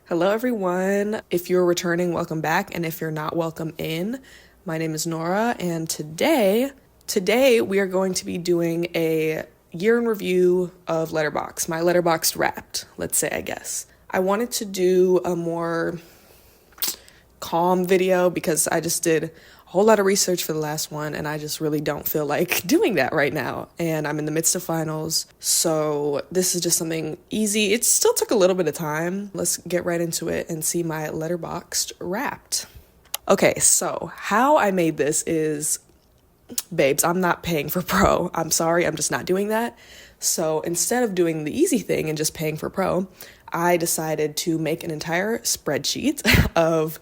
Hello everyone. If you're returning, welcome back, and if you're not, welcome in. My name is Nora, and today we are going to be doing a year in review of Letterboxd, my Letterboxd Wrapped, let's say, I guess. I wanted to do a more calm video because I just did a whole lot of research for the last one and I just really don't feel like doing that right now, and I'm in the midst of finals, so this is just something easy. It still took a little bit of time. Let's get right into it and see my Letterboxd Wrapped. Okay, so how I made this is, babes, I'm not paying for Pro. I'm sorry, I'm just not doing that. So instead of doing the easy thing and just paying for Pro, I decided to make an entire spreadsheet of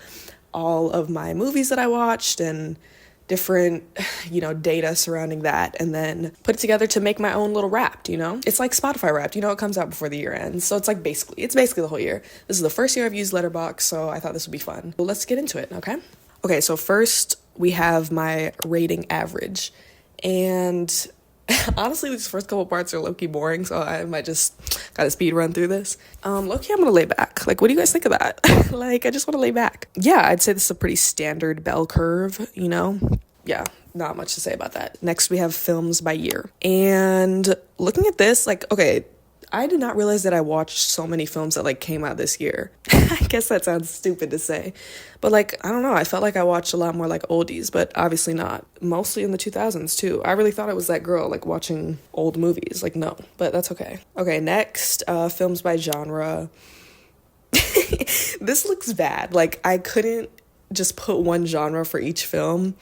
all of my movies that I watched and different, data surrounding that, and then put it together to make my own little Wrapped, It's like Spotify Wrapped, it comes out before the year ends. So it's basically the whole year. This is the first year I've used Letterboxd, so I thought this would be fun. Well, let's get into it, okay? Okay, so first we have my rating average. And honestly, these first couple parts are low-key boring, so I might just gotta speed run through this. Low-key, I'm gonna lay back. What do you guys think of that? I just want to lay back. Yeah, I'd say this is a pretty standard bell curve, Yeah, not much to say about that. Next, we have films by year. And looking at this, okay, I did not realize that I watched so many films that came out this year. I guess that sounds stupid to say, but I don't know, I felt like I watched a lot more oldies, but obviously not. Mostly in the 2000s too. I really thought I was that girl watching old movies. No, but that's okay. Okay, next, films by genre. This looks bad. I couldn't just put one genre for each film,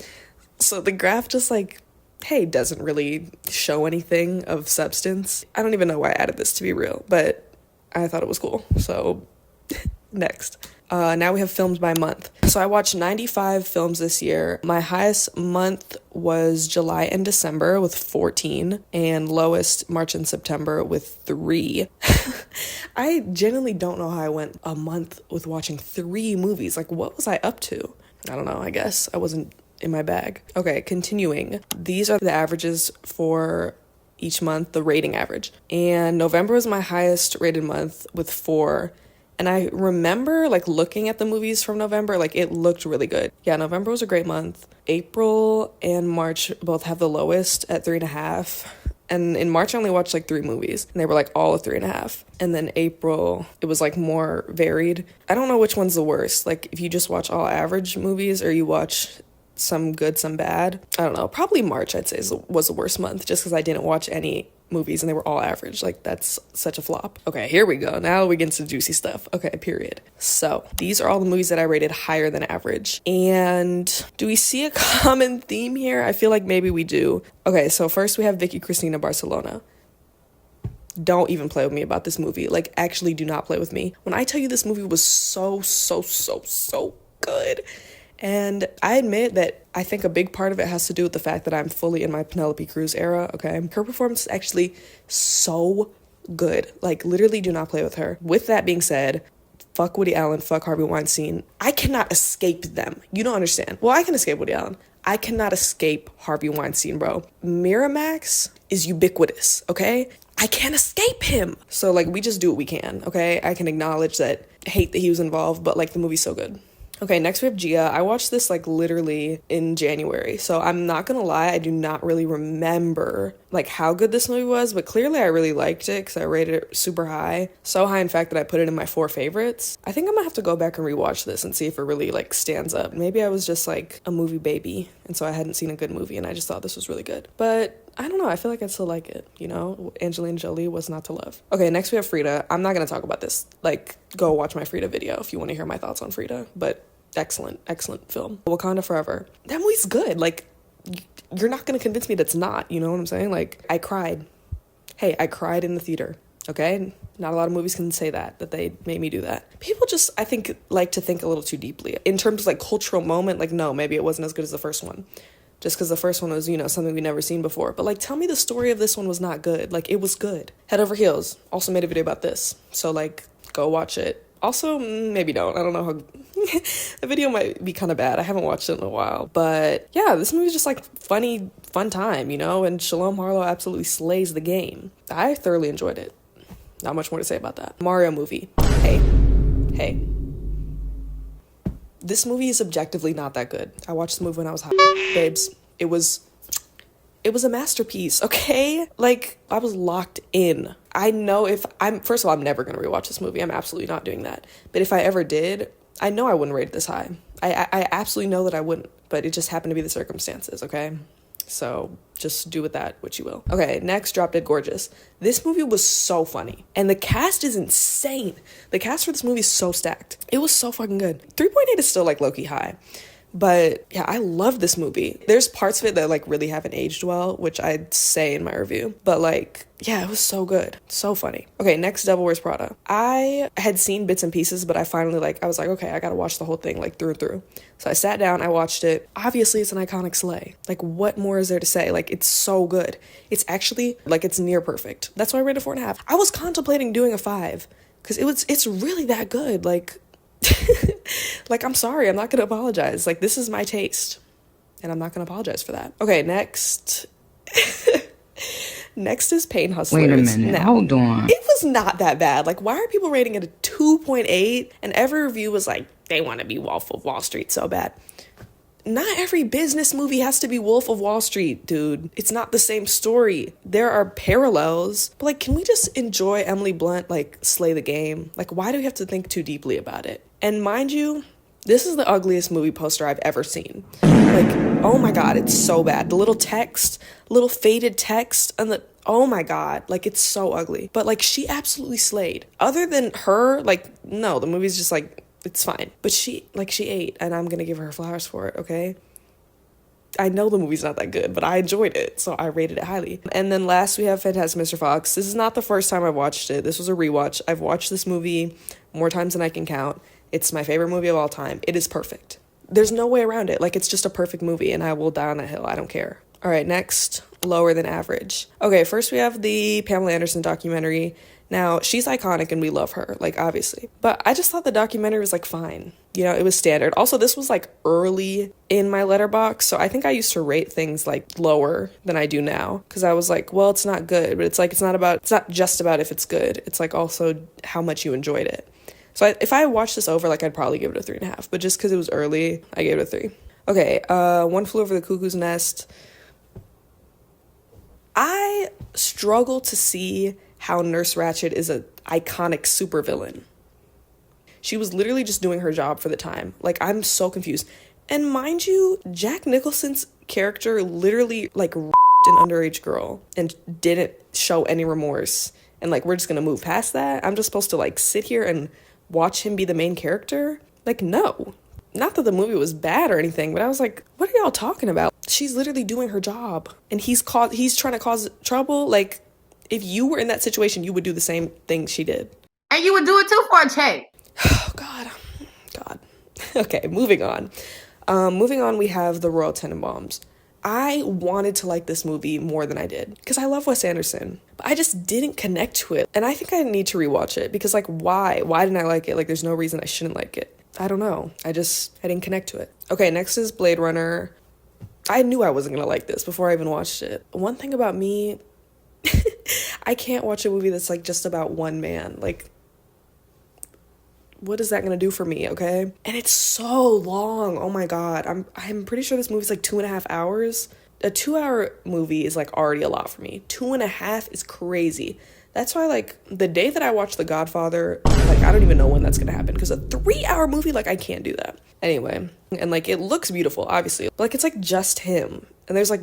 so the graph just hey, doesn't really show anything of substance. I don't even know why I added this, to be real, but I thought it was cool. So next. Now we have films by month. So I watched 95 films this year. My highest month was July and December with 14, and lowest March and September with 3. I genuinely don't know how I went a month with watching 3 movies. What was I up to? I don't know, I guess I wasn't in my bag. Okay, continuing. These are the averages for each month, the rating average. And November was my highest rated month with 4. And I remember looking at the movies from November, it looked really good. Yeah, November was a great month. April and March both have the lowest at 3.5. And in March, I only watched 3 movies, and they were all of 3.5. And then April, it was more varied. I don't know which one's the worst. If you just watch all average movies or you watch some good, some bad. I don't know. Probably March, I'd say, was the worst month, just because I didn't watch any movies and they were all average. That's such a flop. Okay, here we go. Now we get into juicy stuff. Okay, period. So these are all the movies that I rated higher than average. And do we see a common theme here? I feel like maybe we do. Okay, so first we have Vicky Cristina Barcelona. Don't even play with me about this movie. Actually do not play with me. When I tell you this movie was so good. And I admit that I think a big part of it has to do with the fact that I'm fully in my Penelope Cruz era, okay? Her performance is actually so good. Literally do not play with her. With that being said, fuck Woody Allen, fuck Harvey Weinstein. I cannot escape them. You don't understand. Well, I can escape Woody Allen. I cannot escape Harvey Weinstein, bro. Miramax is ubiquitous, okay? I can't escape him. So, we just do what we can, okay? I can acknowledge that, hate that he was involved, but, the movie's so good. Okay, next we have Gia. I watched this literally in January, so I'm not gonna lie, I do not really remember how good this movie was, but clearly I really liked it because I rated it super high. So high, in fact, that I put it in my 4 favorites. I think I'm gonna have to go back and rewatch this and see if it really stands up. Maybe I was just a movie baby, and so I hadn't seen a good movie and I just thought this was really good. But I don't know, I feel like I still like it, Angelina Jolie was not to love. Okay, next we have Frida. I'm not gonna talk about this. Go watch my Frida video if you want to hear my thoughts on Frida, but excellent film. Wakanda Forever. That movie's good. You're not gonna convince me that's not, you know what I'm saying? I cried. Hey, I cried in the theater, okay? Not a lot of movies can say that they made me do that. People just, I think, like to think a little too deeply. In terms of cultural moment, no, maybe it wasn't as good as the first one. Just because the first one was, something we'd never seen before. But tell me the story of this one was not good. It was good. Head Over Heels also made a video about this. So go watch it. Also, maybe don't. I don't know how... The video might be kind of bad. I haven't watched it in a while. But yeah, this movie's just funny, fun time, And Shalom Harlow absolutely slays the game. I thoroughly enjoyed it. Not much more to say about that. Mario movie. Hey. This movie is objectively not that good. I watched the movie when I was high. Babes, it was a masterpiece, okay? Like, I was locked in. I know first of all, I'm never gonna rewatch this movie. I'm absolutely not doing that. But if I ever did, I know I wouldn't rate it this high. I absolutely know that I wouldn't, but it just happened to be the circumstances, okay? So just do with that what you will. Okay, next, Drop Dead Gorgeous. This movie was so funny. And the cast is insane. The cast for this movie is so stacked. It was so fucking good. 3.8 is still like low-key high. But yeah, I love this movie. There's parts of it that like really haven't aged well, which I'd say in my review. But like, yeah, it was so good. So funny. Okay, next, Devil Wears Prada. I had seen bits and pieces, but I finally I was like, okay, I gotta watch the whole thing like through and through. So I sat down, I watched it. Obviously, it's an iconic sleigh. Like, what more is there to say? Like, it's so good. It's actually, like, it's near perfect. That's why I rated 4.5. I was contemplating doing a 5, because it's really that good. Like, like, I'm sorry, I'm not gonna apologize. Like, this is my taste, and I'm not gonna apologize for that. Okay, next. Next is Pain Hustlers. Wait a minute, now, hold on. it was not that bad. Like, why are people rating it a 2.8? And every review was like, they want to be Wolf of Wall Street so bad. Not every business movie has to be Wolf of Wall Street, dude. It's not the same story. There are parallels. But, like, can we just enjoy Emily Blunt, like, slay the game? Like, why do we have to think too deeply about it? And mind you, this is the ugliest movie poster I've ever seen. Like, oh my God, it's so bad. The little faded text, and oh my God, like, it's so ugly. But, like, she absolutely slayed. Other than her, like, no, the movie's just, like, it's fine. But she ate, and I'm gonna give her flowers for it, okay? I know the movie's not that good, but I enjoyed it, so I rated it highly. And then last, we have Fantastic Mr. Fox. This is not the first time I've watched it. This was a rewatch. I've watched this movie more times than I can count. It's my favorite movie of all time. It is perfect. There's no way around it. Like, it's just a perfect movie, and I will die on that hill. I don't care. All right, next, Lower Than Average. Okay, first we have the Pamela Anderson documentary. Now, she's iconic and we love her, like, obviously. But I just thought the documentary was, like, fine. You know, it was standard. Also, this was, like, early in my letterboxd, so I think I used to rate things, like, lower than I do now. Because I was like, well, it's not good. But it's, like, it's not just about if it's good. It's, like, also how much you enjoyed it. So if I watched this over, like, I'd probably give it a 3.5. But just because it was early, I gave it a 3. Okay, One Flew Over the Cuckoo's Nest. I struggle to see how Nurse Ratched is an iconic supervillain. She was literally just doing her job for the time. Like, I'm so confused. And mind you, Jack Nicholson's character literally, like, an underage girl and didn't show any remorse. And, like, we're just gonna move past that? I'm just supposed to, like, sit here and watch him be the main character? Like, no. Not that the movie was bad or anything, but I was like, what are y'all talking about? She's literally doing her job. And he's trying to cause trouble. Like, if you were in that situation, you would do the same thing she did. And you would do it too for a check. Oh, God. Okay, moving on. We have The Royal Tenenbaums. I wanted to like this movie more than I did because I love Wes Anderson, but I just didn't connect to it. And I think I need to rewatch it because, like, why? Why didn't I like it? Like, there's no reason I shouldn't like it. I don't know. I didn't connect to it. Okay, next is Blade Runner. I knew I wasn't going to like this before I even watched it. One thing about me, I can't watch a movie that's, like, just about one man. Like, what is that gonna do for me, okay? And it's so long. Oh my God. I'm pretty sure this movie's like 2.5 hours. A 2-hour movie is, like, already a lot for me. 2.5 is crazy. That's why, like, the day that I watch The Godfather, like, I don't even know when that's gonna happen, because a 3-hour movie, like, I can't do that. Anyway, and, like, it looks beautiful, obviously. But, like, it's, like, just him. And there's, like,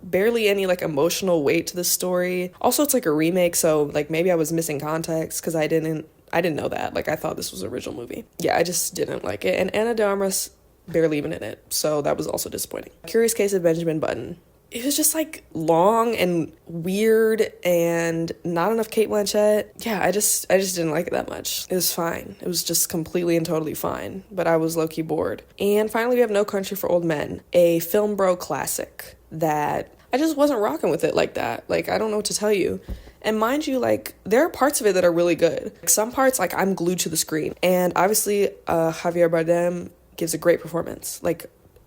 barely any, like, emotional weight to the story. Also, it's, like, a remake, so, like, maybe I was missing context, because I didn't know that. Like, I thought this was an original movie. Yeah, I just didn't like it. And Ana de Armas barely even in it, so that was also disappointing. Curious Case of Benjamin Button. It was just, like, long and weird and not enough Cate Blanchett. Yeah, I just didn't like it that much. It was fine. It was just completely and totally fine, but I was low-key bored. And finally, we have No Country for Old Men, a film bro classic that I just wasn't rocking with it like that. Like, I don't know what to tell you. And mind you, like, there are parts of it that are really good. Like, some parts, like, I'm glued to the screen. And obviously, Javier Bardem gives a great performance. Like,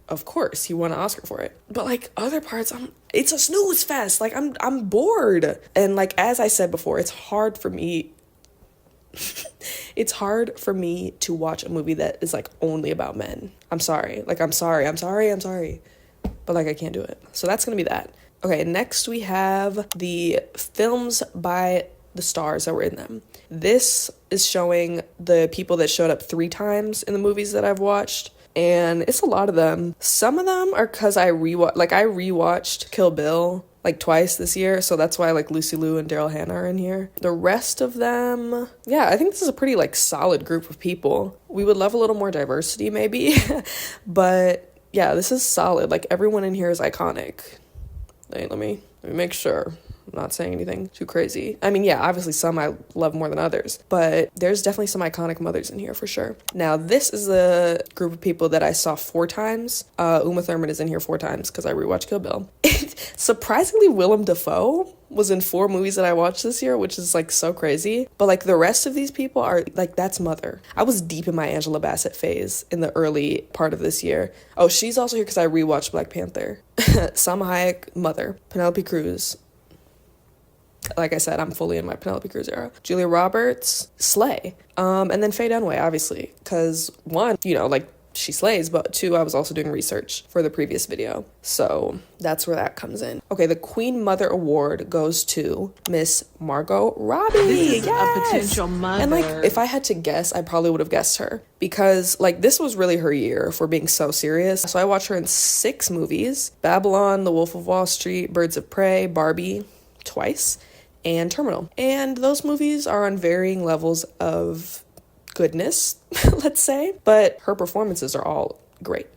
of course, he won an Oscar for it. But, like, other parts, it's a snooze fest. Like, I'm bored. And, like, as I said before, it's hard for me It's hard for me to watch a movie that is like only about men. I'm sorry. Like, I'm sorry. But like, I can't do it. So that's gonna be that. Okay, next we have the films by the stars that were in them. This is showing the people that showed up 3 times in the movies that I've watched. And it's a lot of them. Some of them are because I rewatched Kill Bill like twice this year, so that's why like Lucy Liu and Daryl Hannah are in here. The rest of them, yeah, I think this is a pretty like solid group of people. We would love a little more diversity maybe, but yeah, this is solid. Like, everyone in here is iconic. Let me make sure I'm not saying anything too crazy. I mean, yeah, obviously some I love more than others, but there's definitely some iconic mothers in here for sure. Now, this is a group of people that I saw 4 times. Uma Thurman is in here 4 times because I rewatched Kill Bill. Surprisingly, Willem Dafoe was in 4 movies that I watched this year, which is like so crazy. But like, the rest of these people are like, that's Mother. I was deep in my Angela Bassett phase in the early part of this year. Oh, she's also here because I rewatched Black Panther. Salma Hayek, Mother. Penelope Cruz. Like I said, I'm fully in my Penelope Cruz era. Julia Roberts, slay. And then Faye Dunaway, obviously, because 1, you know, like, she slays, but 2, I was also doing research for the previous video. So that's where that comes in. Okay, the Queen Mother Award goes to Miss Margot Robbie. Yes! A potential mother. And like, if I had to guess, I probably would have guessed her. Because like, this was really her year for being so serious. So I watched her in 6 movies. Babylon, The Wolf of Wall Street, Birds of Prey, Barbie, twice, and Terminal. And those movies are on varying levels of goodness, let's say, but her performances are all great.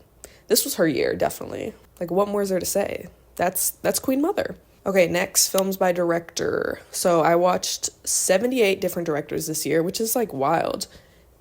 This was her year, definitely. Like, what more is there to say? That's Queen Mother. Okay, next, films by director. So I watched 78 different directors this year, which is like wild.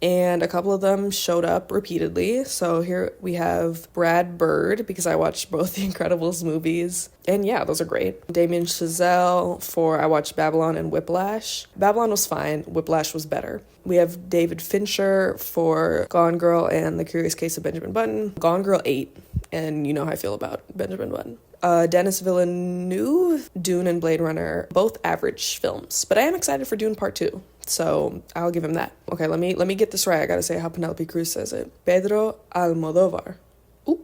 And a couple of them showed up repeatedly. So here we have Brad Bird, because I watched both the Incredibles movies. And yeah, those are great. Damien Chazelle I watched Babylon and Whiplash. Babylon was fine. Whiplash was better. We have David Fincher for Gone Girl and The Curious Case of Benjamin Button. Gone Girl 8, and you know how I feel about Benjamin Button. Denis Villeneuve, Dune and Blade Runner, both average films. But I am excited for Dune Part 2. So I'll give him that. Okay, let me get this right. I gotta say how Penelope Cruz says it. Pedro Almodovar. Ooh,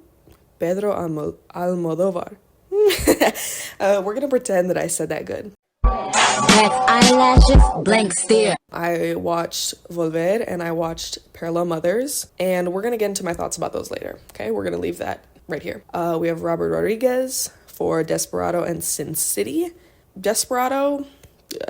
Pedro Almodovar. We're gonna pretend that I said that good. Black eyelashes, blank stare. I watched Volver and I watched Parallel Mothers, and we're gonna get into my thoughts about those later. Okay, we're gonna leave that right here. We have Robert Rodriguez for Desperado and Sin City. Desperado,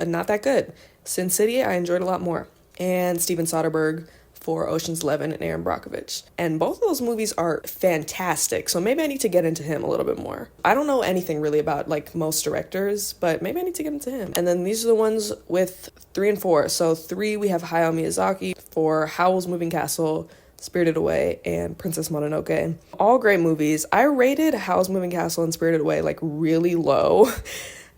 not that good. Sin City, I enjoyed a lot more. And Steven Soderbergh for Ocean's 11 and Aaron Brockovich. And both of those movies are fantastic, so maybe I need to get into him a little bit more. I don't know anything really about like most directors, but maybe I need to get into him. And then these are the ones with 3 and 4. So 3, we have Hayao Miyazaki for Howl's Moving Castle, Spirited Away, and Princess Mononoke. All great movies. I rated Howl's Moving Castle and Spirited Away like really low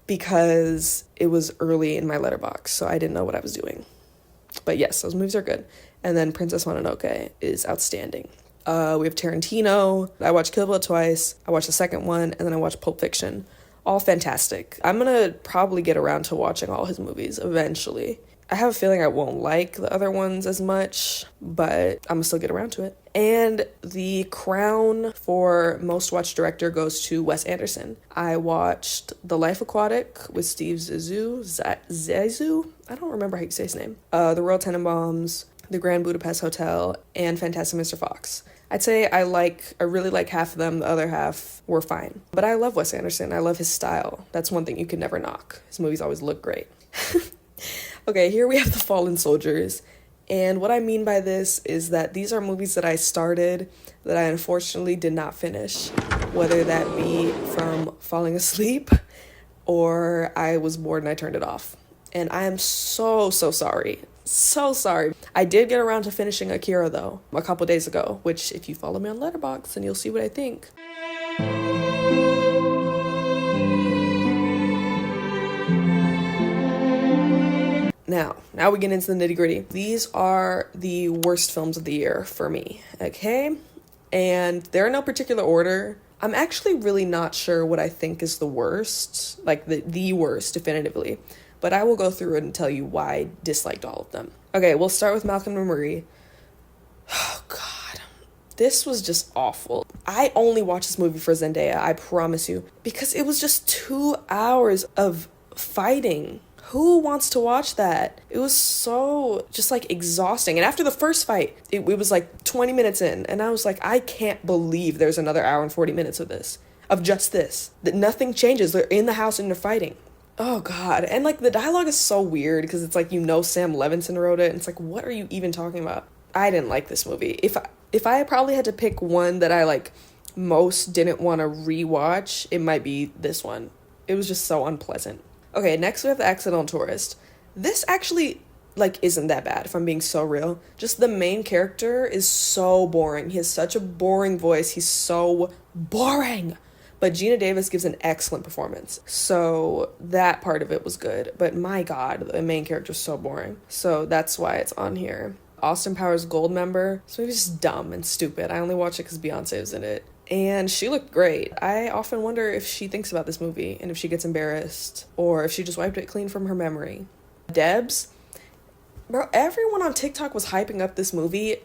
because it was early in my letterboxd, so I didn't know what I was doing. But yes, those movies are good. And then Princess Mononoke is outstanding. We have Tarantino. I watched Kill Bill twice. I watched the second one, and then I watched Pulp Fiction. All fantastic. I'm gonna probably get around to watching all his movies eventually. I have a feeling I won't like the other ones as much, but I'm gonna still get around to it. And the crown for most watched director goes to Wes Anderson. I watched The Life Aquatic with Steve Zissou. I don't remember how you say his name. The Royal Tenenbaums, The Grand Budapest Hotel, and Fantastic Mr. Fox. I'd say I really like half of them, the other half were fine. But I love Wes Anderson. I love his style. That's one thing you can never knock. His movies always look great. Okay, here we have The Fallen Soldiers. And what I mean by this is that these are movies that I started that I unfortunately did not finish, whether that be from falling asleep or I was bored and I turned it off. And I am so sorry. So sorry. I did get around to finishing Akira though, a couple days ago, which if you follow me on Letterboxd, then you'll see what I think. Now we get into the nitty gritty. These are the worst films of the year for me, okay? And they're in no particular order. I'm actually really not sure what I think is the worst, like the worst definitively. but I will go through and tell you why I disliked all of them. Okay, we'll start with Malcolm and Marie. Oh, God. This was just awful. I only watched this movie for Zendaya, I promise you, because it was just 2 hours of fighting. Who wants to watch that? It was so just like exhausting. And after the first fight, it was like 20 minutes in, and I was like, I can't believe there's another hour and 40 minutes of this. Of just this. That nothing changes. They're in the house and they're fighting. Oh, God. And, like, the dialogue is so weird because it's like, Sam Levinson wrote it. And it's like, what are you even talking about? I didn't like this movie. If I probably had to pick one that I, like, most didn't want to rewatch, it might be this one. It was just so unpleasant. Okay, next we have The Accidental Tourist. This actually, like, isn't that bad, if I'm being so real. Just the main character is so boring. He has such a boring voice. He's so boring. But Gina Davis gives an excellent performance. So that part of it was good. But my God, the main character is so boring. So that's why it's on here. Austin Powers Goldmember. This movie's just dumb and stupid. I only watch it because Beyonce was in it. And she looked great. I often wonder if she thinks about this movie and if she gets embarrassed or if she just wiped it clean from her memory. Debs. Bro, everyone on TikTok was hyping up this movie.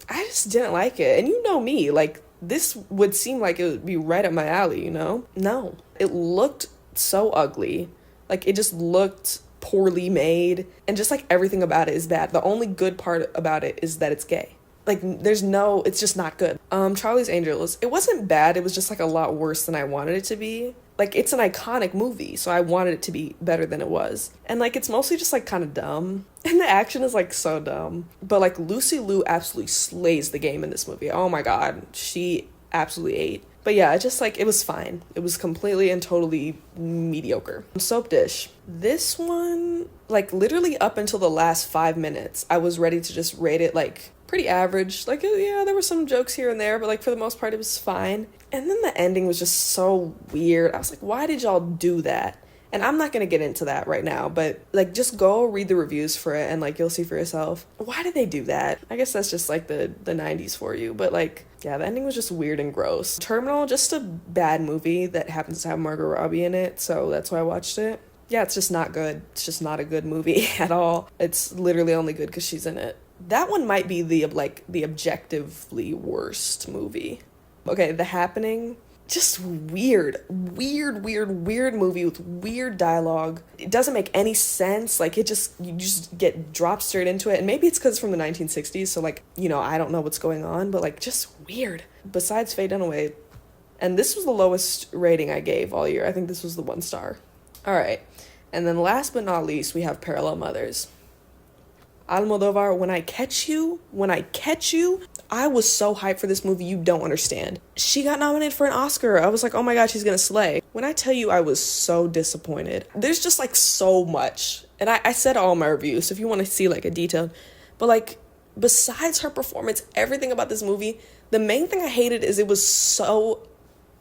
I just didn't like it. And you know me, like, this would seem like it would be right up my alley, you know? No. It looked so ugly. Like, it just looked poorly made. And just, like, everything about it is bad. The only good part about it is that it's gay. Like, it's just not good. Charlie's Angels, it wasn't bad. It was just, like, a lot worse than I wanted it to be. Like, it's an iconic movie, so I wanted it to be better than it was. And, like, it's mostly just, like, kind of dumb. And the action is, like, so dumb. But, like, Lucy Liu absolutely slays the game in this movie. Oh, my God. She absolutely ate. But, yeah, it was fine. It was completely and totally mediocre. Soap Dish. This one, like, literally up until the last 5 minutes, I was ready to just rate it, like, pretty average. Like, yeah, there were some jokes here and there, but, like, for the most part, it was fine. And then the ending was just so weird. I was like, why did y'all do that? And I'm not going to get into that right now, but, like, just go read the reviews for it and, like, you'll see for yourself. Why did they do that? I guess that's just, like, the 90s for you. But, like, yeah, the ending was just weird and gross. Terminal, just a bad movie that happens to have Margot Robbie in it, so that's why I watched it. Yeah, it's just not good. It's just not a good movie at all. It's literally only good because she's in it. That one might be the objectively worst movie. Okay, The Happening, just weird movie with weird dialogue. It doesn't make any sense. Like, you just get dropped straight into it. And maybe it's because it's from the 1960s, so, like, I don't know what's going on, but, like, just weird. Besides Faye Dunaway. And this was the lowest rating I gave all year. I think this was the 1 star. All right. And then last but not least, we have Parallel Mothers. Almodovar, when I catch you, I was so hyped for this movie, you don't understand. She got nominated for an Oscar. I was like, oh my God, she's gonna slay. When I tell you I was so disappointed, there's just, like, so much. And I said all my reviews, so if you want to see, like, a detailed, but, like, besides her performance, everything about this movie, the main thing I hated is it was so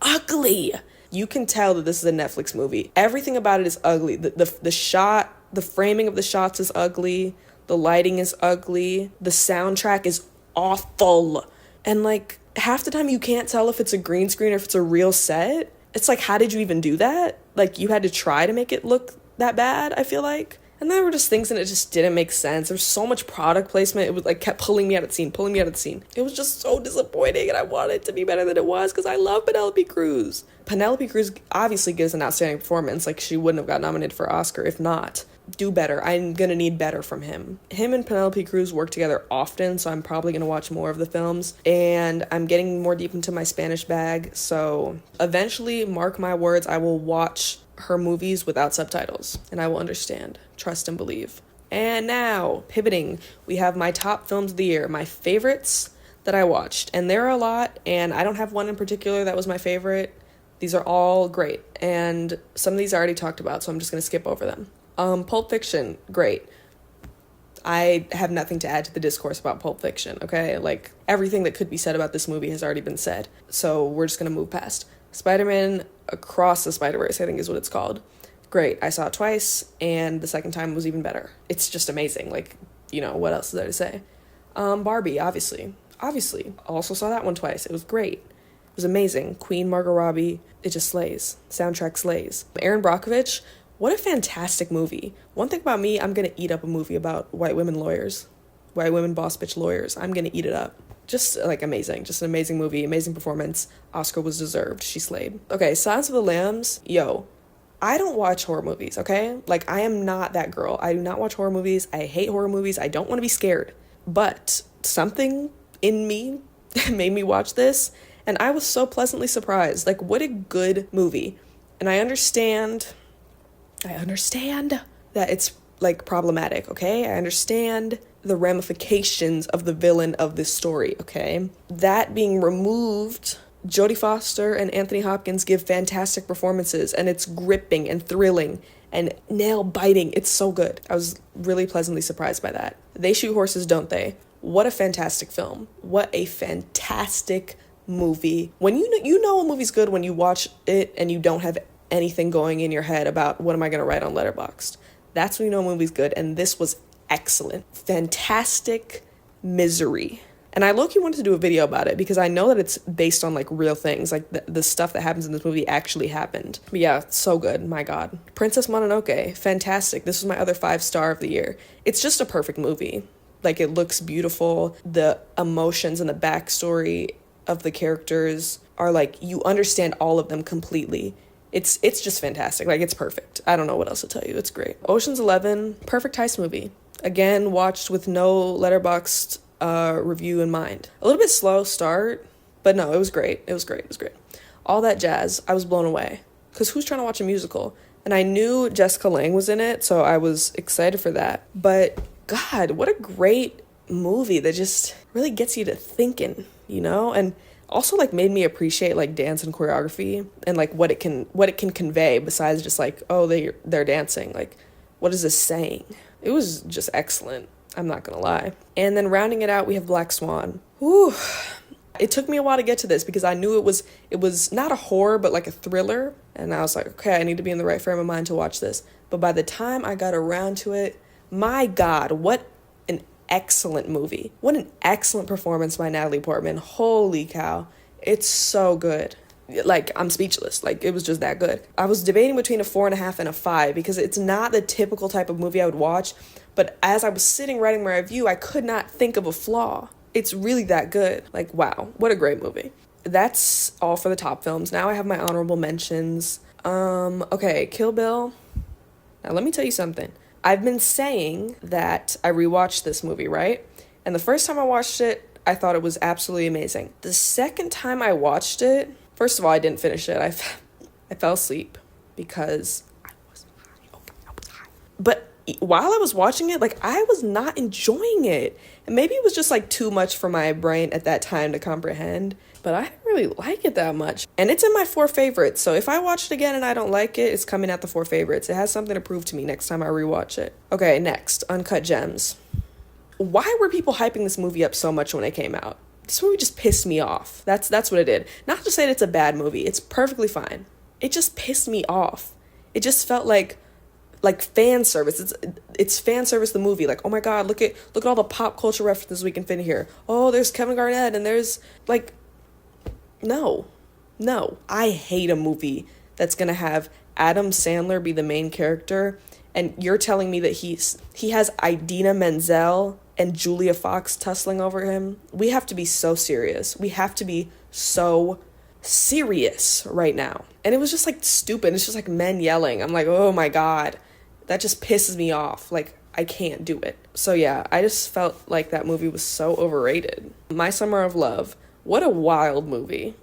ugly. You can tell that this is a Netflix movie. Everything about it is ugly. The shot, the framing of the shots is ugly. The lighting is ugly. The soundtrack is awful. And, like, half the time you can't tell if it's a green screen or if it's a real set. It's like, how did you even do that? Like, you had to try to make it look that bad, I feel like. And there were just things in it just didn't make sense. There was so much product placement. It was, like, kept pulling me out of the scene. It was just so disappointing, and I wanted it to be better than it was because I love Penelope Cruz. Penelope Cruz obviously gives an outstanding performance. Like, she wouldn't have got nominated for Oscar if not. Do better. I'm gonna need better from him. Him and Penelope Cruz work together often, so I'm probably gonna watch more of the films. And I'm getting more deep into my Spanish bag, so eventually, mark my words, I will watch her movies without subtitles, and I will understand. Trust and believe. And now, pivoting, we have my top films of the year, my favorites that I watched. And there are a lot, and I don't have one in particular that was my favorite. These are all great, and some of these I already talked about, so I'm just gonna skip over them. Pulp Fiction, great. I have nothing to add to the discourse about Pulp Fiction, okay? Like, everything that could be said about this movie has already been said, so we're just gonna move past. Spider-Man Across the Spider-Verse, I think is what it's called. Great, I saw it twice, and the second time was even better. It's just amazing, like, what else is there to say? Barbie, obviously, also saw that one twice. It was great. It was amazing. Queen Margot Robbie, it just slays. Soundtrack slays. Aaron Brockovich, What a fantastic movie. One thing about me, I'm gonna eat up a movie about white women lawyers. White women boss bitch lawyers. I'm gonna eat it up. Just like amazing. Just an amazing movie, amazing performance. Oscar was deserved. She slayed. Okay, Silence of the Lambs. Yo, I don't watch horror movies, okay? Like, I am not that girl. I do not watch horror movies. I hate horror movies. I don't want to be scared. But something in me made me watch this, and I was so pleasantly surprised. Like, what a good movie. And I understand that it's, like, problematic, okay? I understand the ramifications of the villain of this story, okay? That being removed, Jodie Foster and Anthony Hopkins give fantastic performances, and it's gripping and thrilling and nail-biting. It's so good. I was really pleasantly surprised by that. They Shoot Horses, Don't They? What a fantastic film. What a fantastic movie. When you know a movie's good when you watch it and you don't have anything going in your head about what am I going to write on letterboxd. That's when you know a movie's good, and this was excellent. Fantastic misery. And I low-key wanted to do a video about it because I know that it's based on like real things. Like the stuff that happens in this movie actually happened. But yeah, so good. My God. Princess Mononoke. Fantastic. This was my other 5-star of the year. It's just a perfect movie. Like, it looks beautiful. The emotions and the backstory of the characters are like, you understand all of them completely. It's just fantastic. Like, it's perfect. I don't know what else to tell you. It's great. Ocean's 11, perfect heist movie. Again, watched with no letterboxd review in mind. A little bit slow start, but no, it was great. It was great. All that jazz, I was blown away. Because who's trying to watch a musical? And I knew Jessica Lange was in it, so I was excited for that. But God, what a great movie that just really gets you to thinking, you know? And also like made me appreciate like dance and choreography and like what it can convey besides just like, oh, they're dancing. Like, what is this saying? It was just excellent. I'm not gonna lie. And then rounding it out, we have Black Swan. Whew. It took me a while to get to this because I knew it was not a horror, but like a thriller. And I was like, okay, I need to be in the right frame of mind to watch this. But by the time I got around to it, my God, what an excellent movie. What an excellent performance by Natalie Portman. Holy cow. It's so good. Like, I'm speechless. Like, it was just that good. I was debating between a 4.5 and a 5 because it's not the typical type of movie I would watch. But as I was sitting writing my review, I could not think of a flaw. It's really that good. Like, wow, what a great movie. That's all for the top films. Now I have my honorable mentions. Okay, Kill Bill. Now, let me tell you something. I've been saying that I rewatched this movie, right? And the first time I watched it, I thought it was absolutely amazing. The second time I watched it, first of all, I didn't finish it. I fell asleep because I was high. But while I was watching it, like, I was not enjoying it. And maybe it was just like too much for my brain at that time to comprehend. But I didn't really like it that much. And it's in my 4 favorites. So if I watch it again and I don't like it, it's coming at the 4 favorites. It has something to prove to me next time I rewatch it. Okay, next, Uncut Gems. Why were people hyping this movie up so much when it came out? This movie just pissed me off. That's what it did. Not to say that it's a bad movie. It's perfectly fine. It just pissed me off. It just felt like fan service. It's fan service, the movie. Like, oh my God, look at all the pop culture references we can fit in here. Oh, there's Kevin Garnett and there's like, no. I hate a movie that's gonna have Adam Sandler be the main character and you're telling me that he has Idina Menzel and Julia Fox tussling over him. We have to be so serious. We have to be so serious right now. And it was just like stupid. It's just like men yelling. I'm like, oh my God, that just pisses me off. Like, I can't do it. So yeah, I just felt like that movie was so overrated. My Summer of Love. What a wild movie.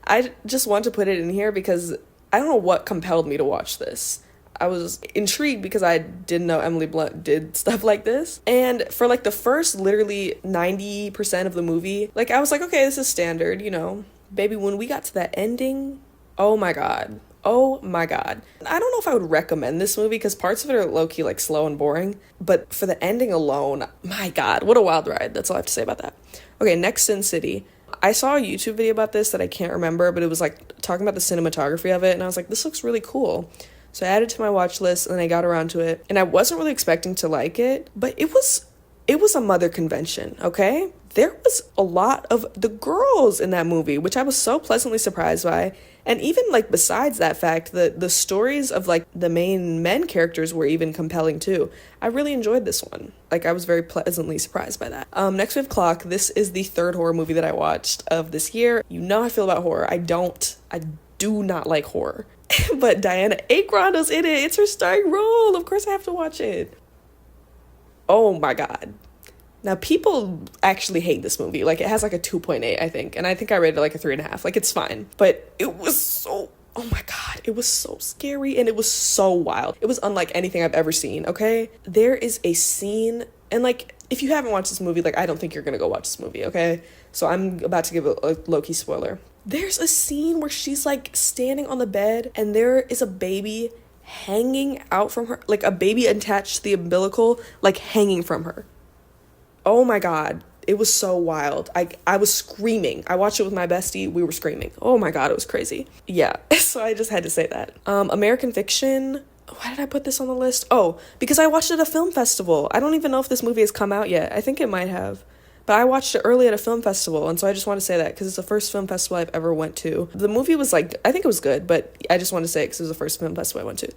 I just want to put it in here because I don't know what compelled me to watch this. I was intrigued because I didn't know Emily Blunt did stuff like this. And for like the first literally 90% of the movie, like I was like, okay, this is standard, you know. Baby, when we got to that ending, oh my God. I don't know if I would recommend this movie because parts of it are low-key like slow and boring. But for the ending alone, my God, what a wild ride. That's all I have to say about that. Okay, next, Sin City. I saw a YouTube video about this that I can't remember, but it was like talking about the cinematography of it. And I was like, this looks really cool. So I added it to my watch list and I got around to it. And I wasn't really expecting to like it, but it was a mother convention, okay? there was a lot of the girls in that movie, which I was so pleasantly surprised by. And even like besides that fact, the stories of like the main men characters were even compelling too. I really enjoyed this one. Like I was very pleasantly surprised by that. Next we have Clock. This is the third horror movie that I watched of this year. You know how I feel about horror. I do not like horror. But Diana Agron's in it. It's her starring role. Of course I have to watch it. Oh my God. Now, people actually hate this movie. Like, it has like a 2.8, I think. And I think I rated it like a 3.5. Like, it's fine. But it was so, oh my God, it was so scary and it was so wild. It was unlike anything I've ever seen, okay? There is a scene, and like, if you haven't watched this movie, like, I don't think you're gonna go watch this movie, okay? So I'm about to give a low-key spoiler. There's a scene where she's like standing on the bed and there is a baby hanging out from her, like a baby attached to the umbilical, like hanging from her. Oh my God, it was so wild. I was screaming. I watched it with my bestie. We were screaming. Oh my God, it was crazy. Yeah, so I just had to say that. American Fiction. Why did I put this on the list? Oh, because I watched it at a film festival. I don't even know if this movie has come out yet. I think it might have. But I watched it early at a film festival, and so I just want to say that because it's the first film festival I've ever went to. The movie was like, I think it was good, but I just want to say it because it was the first film festival I went to.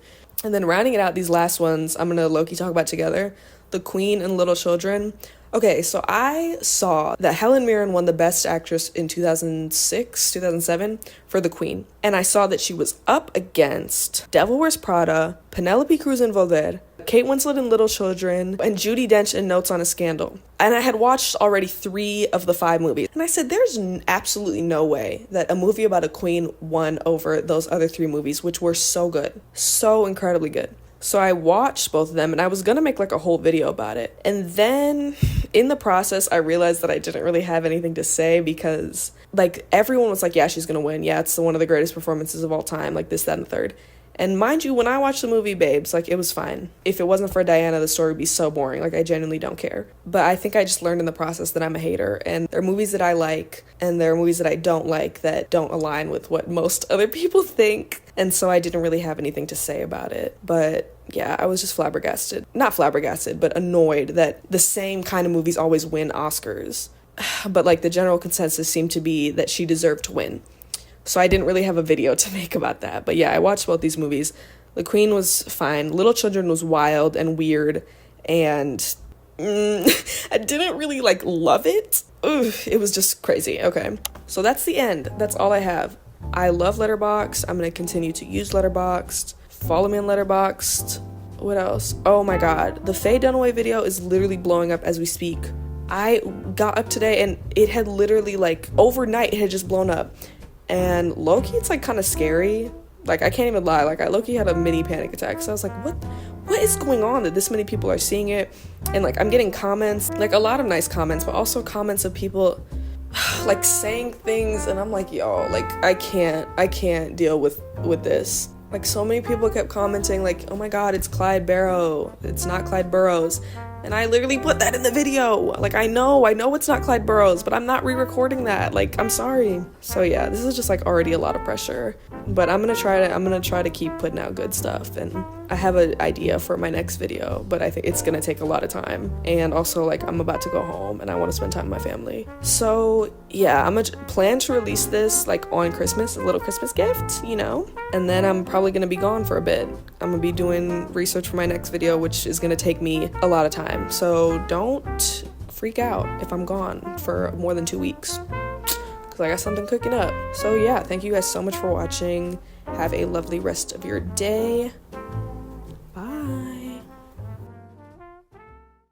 And then rounding it out, these last ones, I'm going to low-key talk about together. The Queen and Little Children. Okay, so I saw that Helen Mirren won the Best Actress in 2006, 2007 for The Queen. And I saw that she was up against Devil Wears Prada, Penelope Cruz in Volver, Kate Winslet in Little Children, and Judi Dench in Notes on a Scandal. And I had watched already 3 of the 5 movies. And I said, there's absolutely no way that a movie about a queen won over those other 3 movies, which were so good. So incredibly good. So I watched both of them and I was gonna make like a whole video about it. And then in the process, I realized that I didn't really have anything to say because like everyone was like, yeah, she's gonna win. Yeah, it's one of the greatest performances of all time, like this, that, and the third. And mind you, when I watched the movie Babes, like it was fine. If it wasn't for Diana, the story would be so boring. Like I genuinely don't care. But I think I just learned in the process that I'm a hater. And there are movies that I like and there are movies that I don't like that don't align with what most other people think. And so I didn't really have anything to say about it. But yeah, I was just flabbergasted. Not flabbergasted, but annoyed that the same kind of movies always win Oscars. But like the general consensus seemed to be that she deserved to win. So I didn't really have a video to make about that. But yeah, I watched both these movies. The Queen was fine. Little Children was wild and weird. And I didn't really like love it. It was just crazy. Okay. So that's the end. That's all I have. I love Letterboxd. I'm going to continue to use Letterboxd. Follow me on Letterboxd. What else? Oh my God. The Faye Dunaway video is literally blowing up as we speak. I got up today and it had literally like overnight it had just blown up. And low-key, it's like kind of scary. Like, I can't even lie. Like, I low-key had a mini panic attack. So I was like, what is going on that this many people are seeing it? And like, I'm getting comments, like a lot of nice comments, but also comments of people like saying things. And I'm like, yo, like, I can't deal with this. Like, so many people kept commenting like, oh my God, it's Clyde Barrow. It's not Clyde Burrows. And I literally put that in the video. Like, I know it's not Clyde Burrows, but I'm not re-recording that. Like, I'm sorry. So yeah, this is just like already a lot of pressure. But I'm gonna try to keep putting out good stuff. And I have an idea for my next video, but I think it's gonna take a lot of time. And also, like, I'm about to go home and I want to spend time with my family. So yeah, I'm gonna plan to release this like on Christmas, a little Christmas gift, you know? And then I'm probably gonna be gone for a bit. I'm gonna be doing research for my next video, which is gonna take me a lot of time. So don't freak out if I'm gone for more than 2 weeks, because I got something cooking up. So yeah, thank you guys so much for watching. Have a lovely rest of your day.